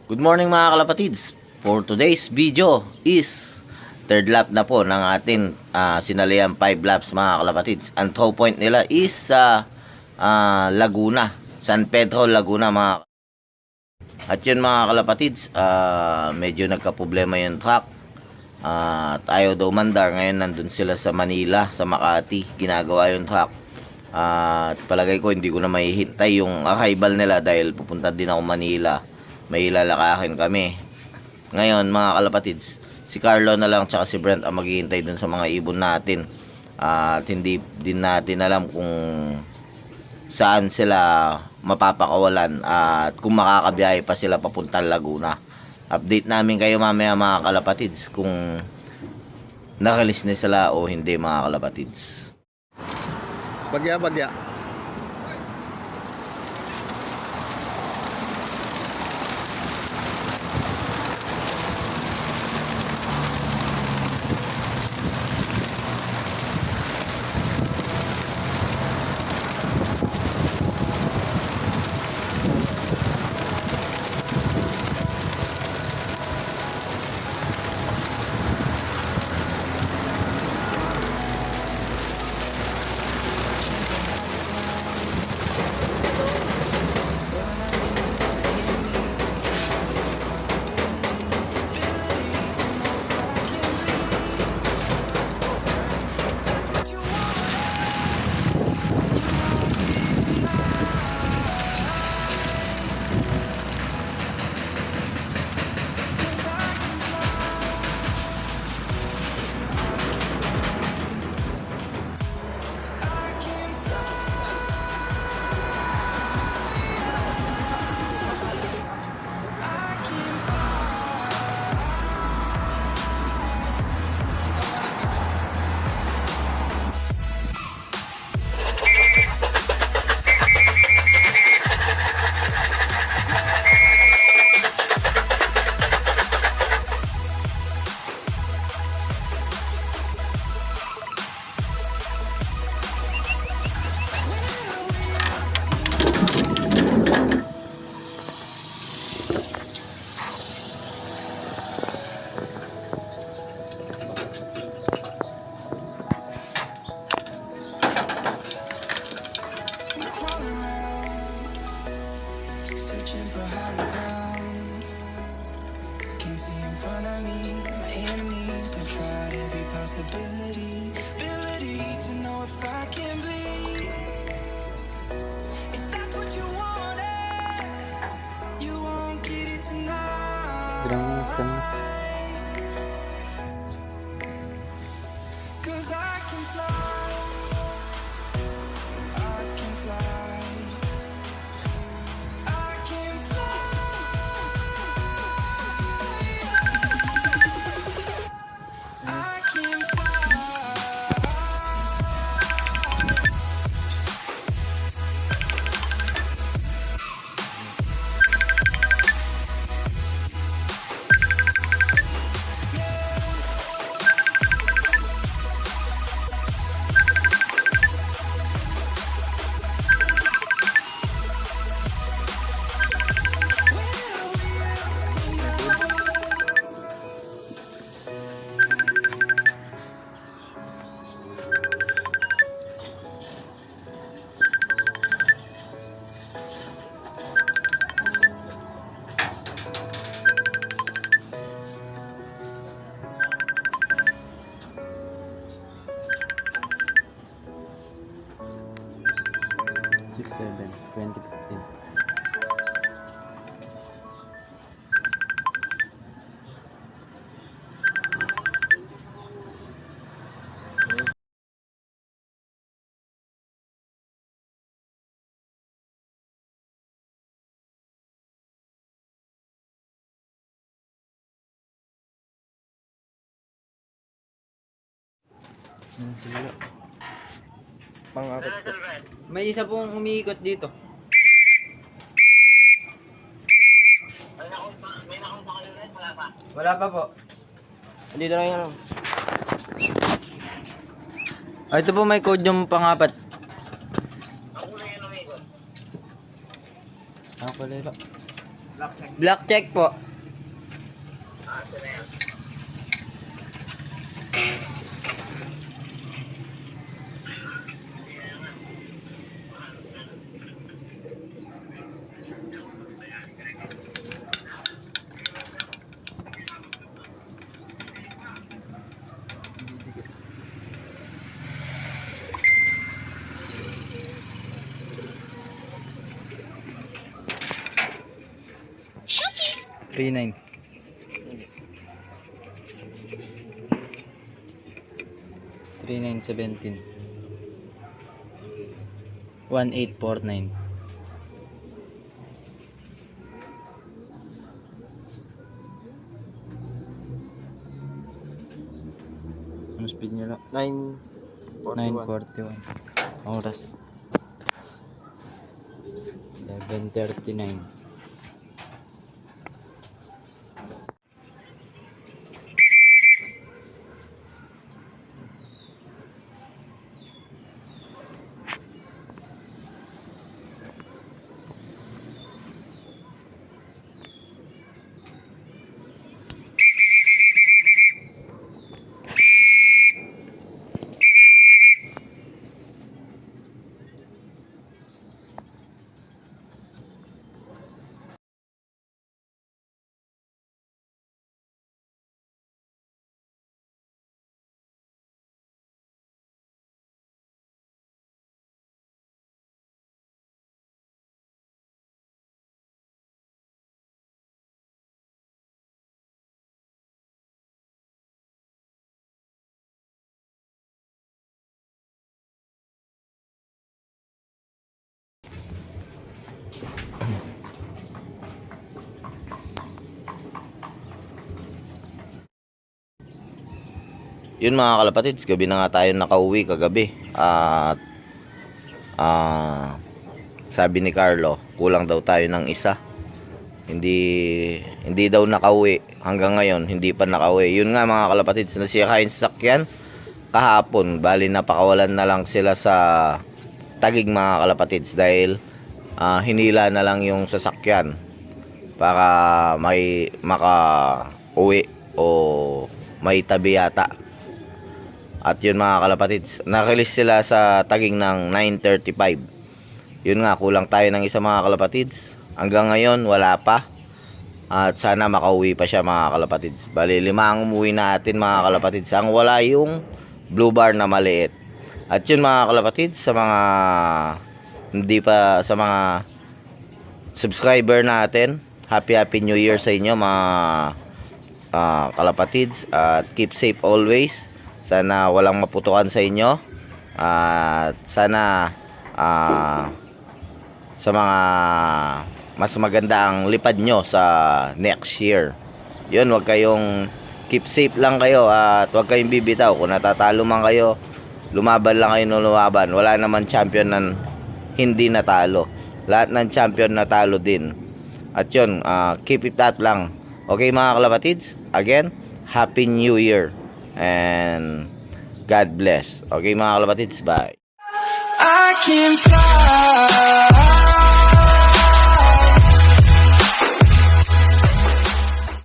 Good morning mga kalapatids. For today's video is third lap na po ng ating sinalihan 5 laps mga kalapatids. Ang throw point nila is sa Laguna, San Pedro, Laguna mga. At yun mga kalapatids, medyo nagka-problema yung truck. Tayo daw mandar, ngayon nandun sila sa Manila, sa Makati, ginagawa yung truck. At palagay ko hindi ko na mahihintay yung arrival nila dahil pupunta din ako Manila. May lalakarin kami. Ngayon mga kalapatids, si Carlo na lang tsaka si Brent ang maghihintay dun sa mga ibon natin. At hindi din natin alam kung saan sila mapapakawalan at kung makakabiyahe pa sila papuntang Laguna. Update namin kayo mamaya mga kalapatids kung nakalis na sila o hindi mga kalapatids. Bagya. Searching for higher ground. Can't see in front of me. My enemies have tried every possibility. Ability to know if I can bleed. If that's what you wanted, you won't get it tonight. 'Cause I can fly. I can fly. Siguro. Pang-apat po. May isa pong umiikot dito. Wala pa po. Dito na yan. Ito po may code yung pang-apat. Ako pala ito. Black check po. Three nine. Three 917. 1849. Ano speed nyo lang? 9:41. 9:41. Oras 11:39. Yun mga kalapatids, gabi na nga tayo nakauwi kagabi. At sabi ni Carlo, kulang daw tayo ng isa. Hindi daw nakauwi. Hanggang ngayon, hindi pa nakauwi. Yun nga mga kalapatids, nasikain sa sakyan kahapon. Bali napakawalan na lang sila sa Taguig mga kalapatids. Dahil hinila na lang yung sasakyan para may maka-uwi o may tabi yata. At yun mga kalapatids, nakilis sila sa Taguig ng 9:35. Yun nga, kulang tayo ng isa mga kalapatids. Hanggang ngayon, wala pa. At sana makauwi pa siya mga kalapatids. Bali, 5 ang umuwi natin mga kalapatids. Ang wala yung blue bar na maliit. At yun mga kalapatids, sa mga hindi pa, sa mga subscriber natin, happy New Year sa inyo mga kalapatids. At keep safe always. Sana walang maputukan sa inyo. At sana sa mga mas maganda ang lipad nyo sa next year. Yun, wag kayong keep safe lang kayo at wag kayong bibitaw. Kung natatalo man kayo, lumaban lang kayo ng lumaban. Wala naman champion na hindi natalo. Lahat ng champion natalo din. At yun, keep it that lang. Okay mga kalapatids, again, Happy New Year. And God bless. Okay mga kalapatids, bye. I can fly.